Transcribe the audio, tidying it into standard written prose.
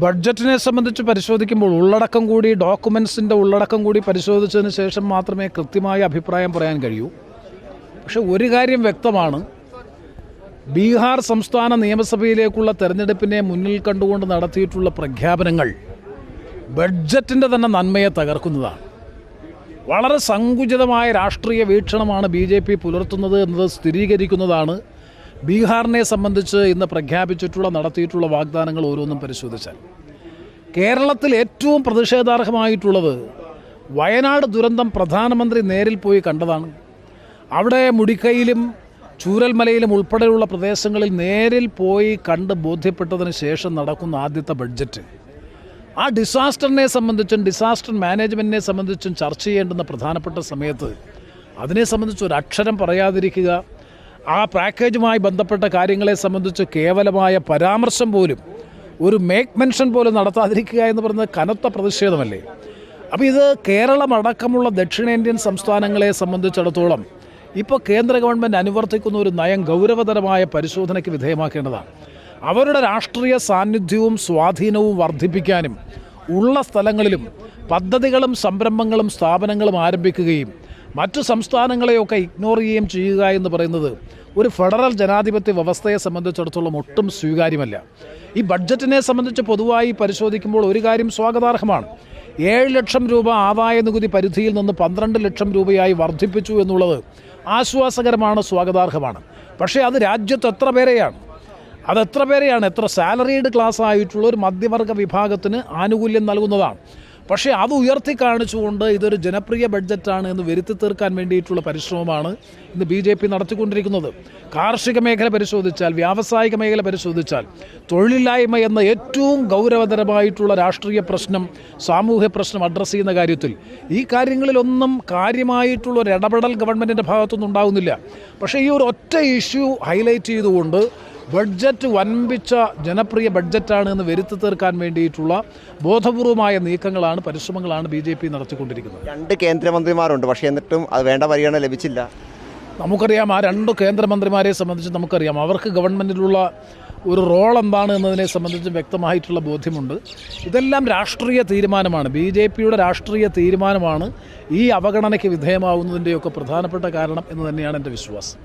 ബഡ്ജറ്റിനെ സംബന്ധിച്ച് പരിശോധിക്കുമ്പോൾ ഉള്ളടക്കം കൂടി ഡോക്യുമെൻസിൻ്റെ ഉള്ളടക്കം കൂടി പരിശോധിച്ചതിന് ശേഷം മാത്രമേ കൃത്യമായ അഭിപ്രായം പറയാൻ കഴിയൂ. പക്ഷെ ഒരു കാര്യം വ്യക്തമാണ്, ബീഹാർ സംസ്ഥാന നിയമസഭയിലേക്കുള്ള തെരഞ്ഞെടുപ്പിനെ മുന്നിൽ കണ്ടുകൊണ്ട് നടത്തിയിട്ടുള്ള പ്രഖ്യാപനങ്ങൾ ബഡ്ജറ്റിൻ്റെ തന്നെ നന്മയെ തകർക്കുന്നതാണ്. വളരെ സങ്കുചിതമായ രാഷ്ട്രീയ വീക്ഷണമാണ് BJP പുലർത്തുന്നത് എന്നത് സ്ഥിരീകരിക്കുന്നതാണ് ബീഹാറിനെ സംബന്ധിച്ച് ഇന്ന് പ്രഖ്യാപിച്ചിട്ടുള്ള നടത്തിയിട്ടുള്ള വാഗ്ദാനങ്ങൾ ഓരോന്നും പരിശോധിച്ചാൽ. കേരളത്തിൽ ഏറ്റവും പ്രതിഷേധാർഹമായിട്ടുള്ളത് വയനാട് ദുരന്തം പ്രധാനമന്ത്രി നേരിൽ പോയി കണ്ടതാണ്. അവിടെ മുടിക്കയിലും ചൂരൽമലയിലും ഉൾപ്പെടെയുള്ള പ്രദേശങ്ങളിൽ നേരിൽ പോയി കണ്ട് ബോധ്യപ്പെട്ടതിന് ശേഷം നടക്കുന്ന ആദ്യത്തെ ബഡ്ജറ്റ് ആ ഡിസാസ്റ്ററിനെ സംബന്ധിച്ചും ഡിസാസ്റ്റർ മാനേജ്മെൻറ്റിനെ സംബന്ധിച്ചും ചർച്ച ചെയ്യേണ്ടുന്ന പ്രധാനപ്പെട്ട സമയത്ത് അതിനെ സംബന്ധിച്ച് ഒരു അക്ഷരം പറയാതിരിക്കുക, ആ പാക്കേജുമായി ബന്ധപ്പെട്ട കാര്യങ്ങളെ സംബന്ധിച്ച് കേവലമായ പരാമർശം പോലും, ഒരു മേക്ക് മെൻഷൻ പോലും നടത്താതിരിക്കുക എന്ന് പറയുന്നത് കനത്ത പ്രതിഷേധമല്ലേ. അപ്പോൾ ഇത് കേരളമടക്കമുള്ള ദക്ഷിണേന്ത്യൻ സംസ്ഥാനങ്ങളെ സംബന്ധിച്ചിടത്തോളം ഇപ്പോൾ കേന്ദ്ര ഗവൺമെൻറ് അനുവർത്തിക്കുന്ന ഒരു നയം ഗൗരവതരമായ പരിശോധനയ്ക്ക് വിധേയമാക്കേണ്ടതാണ്. അവരുടെ രാഷ്ട്രീയ സാന്നിധ്യവും സ്വാധീനവും വർദ്ധിപ്പിക്കാനും ഉള്ള സ്ഥലങ്ങളിലും പദ്ധതികളും സംരംഭങ്ങളും സ്ഥാപനങ്ങളും ആരംഭിക്കുകയും മറ്റു സംസ്ഥാനങ്ങളെയൊക്കെ ഇഗ്നോർ ചെയ്യുകയും ചെയ്യുക എന്ന് പറയുന്നത് ഒരു ഫെഡറൽ ജനാധിപത്യ വ്യവസ്ഥയെ സംബന്ധിച്ചിടത്തോളം ഒട്ടും സ്വീകാര്യമല്ല. ഈ ബഡ്ജറ്റിനെ സംബന്ധിച്ച് പൊതുവായി പരിശോധിക്കുമ്പോൾ ഒരു കാര്യം സ്വാഗതാർഹമാണ്. 7 ലക്ഷം രൂപ ആദായ നികുതി പരിധിയിൽ നിന്ന് 12 ലക്ഷം രൂപയായി വർദ്ധിപ്പിച്ചു എന്നുള്ളത് ആശ്വാസകരമാണ്, സ്വാഗതാർഹമാണ്. പക്ഷേ അത് രാജ്യത്ത് എത്ര സാലറീഡ് ക്ലാസ് ആയിട്ടുള്ള ഒരു മധ്യവർഗ വിഭാഗത്തിന് ആനുകൂല്യം നൽകുന്നതാണ്. പക്ഷേ അത് ഉയർത്തി കാണിച്ചുകൊണ്ട് ഇതൊരു ജനപ്രിയ ബഡ്ജറ്റാണ് എന്ന് വരുത്തി തീർക്കാൻ വേണ്ടിയിട്ടുള്ള പരിശ്രമമാണ് ഇന്ന് BJP നടത്തിക്കൊണ്ടിരിക്കുന്നത്. കാർഷിക മേഖല പരിശോധിച്ചാൽ, വ്യാവസായിക മേഖല പരിശോധിച്ചാൽ, തൊഴിലില്ലായ്മ എന്ന ഏറ്റവും ഗൗരവതരമായിട്ടുള്ള രാഷ്ട്രീയ പ്രശ്നം, സാമൂഹ്യ പ്രശ്നം അഡ്രസ്സ് ചെയ്യുന്ന കാര്യത്തിൽ ഈ കാര്യങ്ങളിലൊന്നും കാര്യമായിട്ടുള്ള ഒരു ഇടപെടൽ ഗവൺമെൻറ്റിൻ്റെ ഭാഗത്തുനിന്ന് ഉണ്ടാകുന്നില്ല. പക്ഷേ ഈ ഒരു ഒറ്റ ഇഷ്യൂ ഹൈലൈറ്റ് ചെയ്തുകൊണ്ട് ബഡ്ജറ്റ് വൻപിച്ച ജനപ്രിയ ബഡ്ജറ്റാണ് എന്ന് വരുത്തി തീർക്കാൻ വേണ്ടിയിട്ടുള്ള ബോധപൂർവമായ നീക്കങ്ങളാണ്, പരിശ്രമങ്ങളാണ് BJP നടത്തിക്കൊണ്ടിരിക്കുന്നത്. 2 കേന്ദ്രമന്ത്രിമാരുണ്ട്, പക്ഷേ എന്നിട്ടും അത് വേണ്ട പരിഗണന ലഭിച്ചില്ല. നമുക്കറിയാം, ആ 2 കേന്ദ്രമന്ത്രിമാരെ സംബന്ധിച്ച് നമുക്കറിയാം അവർക്ക് ഗവൺമെൻറ്റിലുള്ള ഒരു റോൾ എന്താണ് എന്നതിനെ സംബന്ധിച്ച് വ്യക്തമായിട്ടുള്ള ബോധ്യമുണ്ട്. ഇതെല്ലാം രാഷ്ട്രീയ തീരുമാനമാണ്, BJPയുടെ രാഷ്ട്രീയ തീരുമാനമാണ് ഈ അവഗണനയ്ക്ക് വിധേയമാവുന്നതിൻ്റെയൊക്കെ പ്രധാനപ്പെട്ട കാരണം എന്ന് തന്നെയാണ് എൻ്റെ വിശ്വാസം.